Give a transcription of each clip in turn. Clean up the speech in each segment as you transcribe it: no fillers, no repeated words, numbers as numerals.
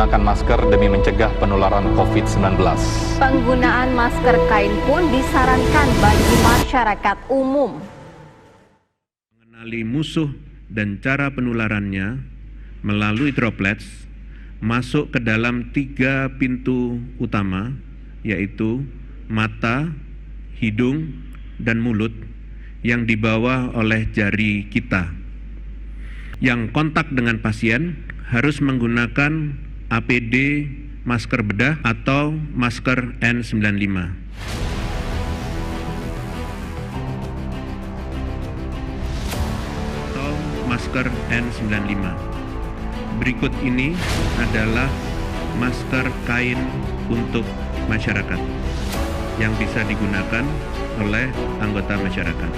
menggunakan masker demi mencegah penularan COVID-19. Penggunaan masker kain pun disarankan bagi masyarakat umum. Mengenali musuh dan cara penularannya melalui droplets masuk ke dalam 3 pintu utama, yaitu mata, hidung, dan mulut yang dibawa oleh jari kita. Yang kontak dengan pasien harus menggunakan APD, masker bedah, atau masker N95. Atau masker N95. Berikut ini adalah masker kain untuk masyarakat yang bisa digunakan oleh anggota masyarakat.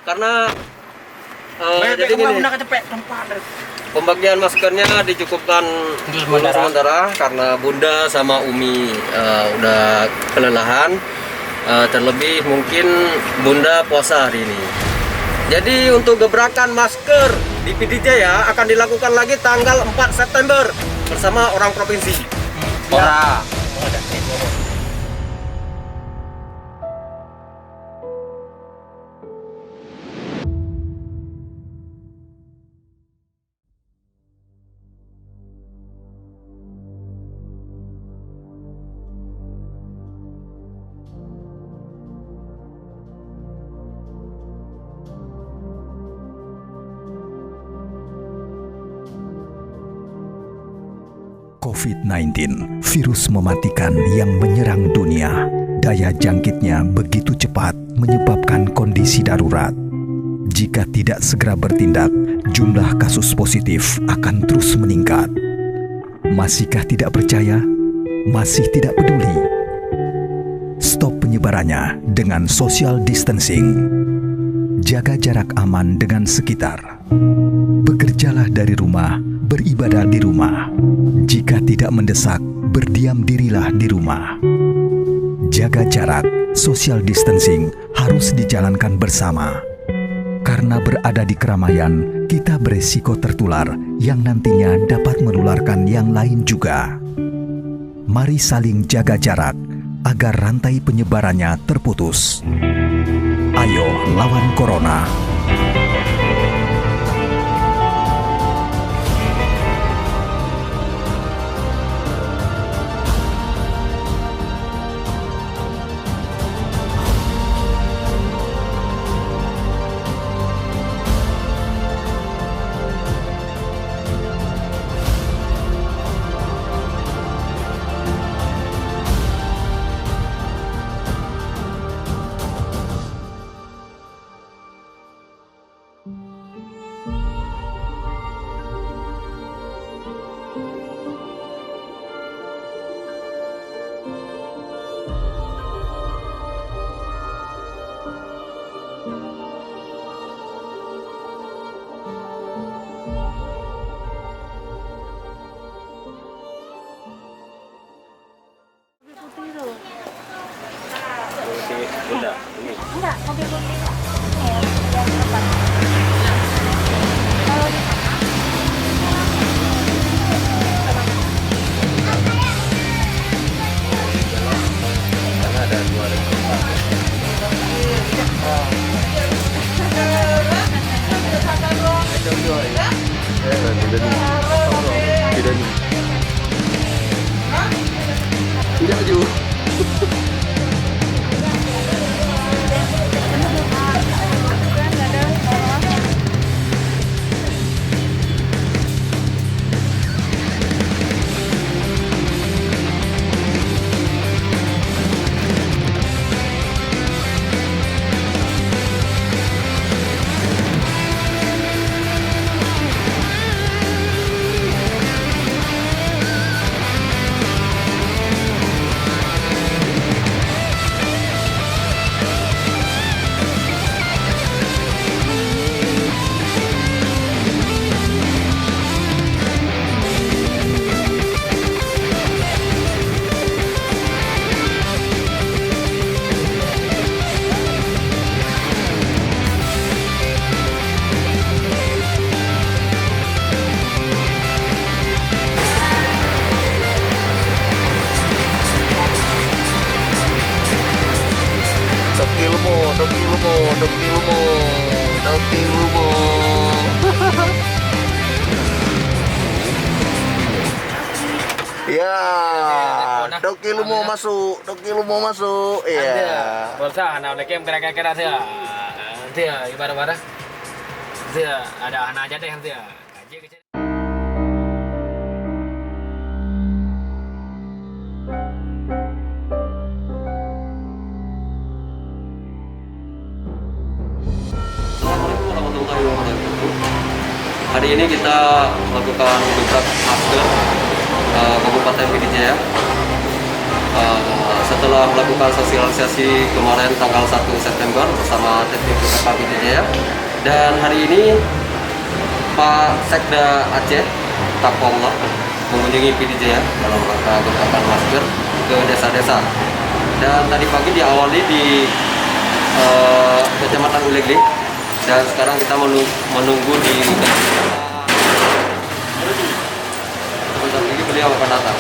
Karena jadi gini, pembagian maskernya dicukupkan dulu sementara karena Bunda sama Umi udah kelelahan, terlebih mungkin Bunda puasa hari ini. Jadi untuk gebrakan masker di PD Jaya akan dilakukan lagi tanggal 4 September bersama orang provinsi. COVID-19, virus mematikan yang menyerang dunia. Daya jangkitnya begitu cepat menyebabkan kondisi darurat. Jika tidak segera bertindak, jumlah kasus positif akan terus meningkat. Masihkah tidak percaya? Masih tidak peduli? Stop penyebarannya dengan social distancing. Jaga jarak aman dengan sekitar. Bekerjalah dari rumah, beribadah di rumah. Jika tidak mendesak, berdiam dirilah di rumah. Jaga jarak, social distancing harus dijalankan bersama. Karena berada di keramaian, kita beresiko tertular yang nantinya dapat menularkan yang lain juga. Mari saling jaga jarak agar rantai penyebarannya terputus. Ayo lawan Corona. Ya, Doki lu mau masuk, Iya. Bolsa, anak kem kira-kira dia. Dia ibarat-ibarat. Dia ada anak aja deh dia. Assalamualaikum warahmatullahi wabarakatuh. Hari ini kita melakukan gebrak masker Kabupaten PD Jaya. Setelah melakukan sosialisasi kemarin tanggal 1 September bersama tim PKK PD Jaya, dan hari ini Pak Sekda Aceh Tapollah mengunjungi PD Jaya dalam rangka gebrakan masker ke desa-desa. Dan tadi pagi diawali di Kecamatan Ulegli, dan sekarang kita menunggu di sebentar lagi beliau akan datang.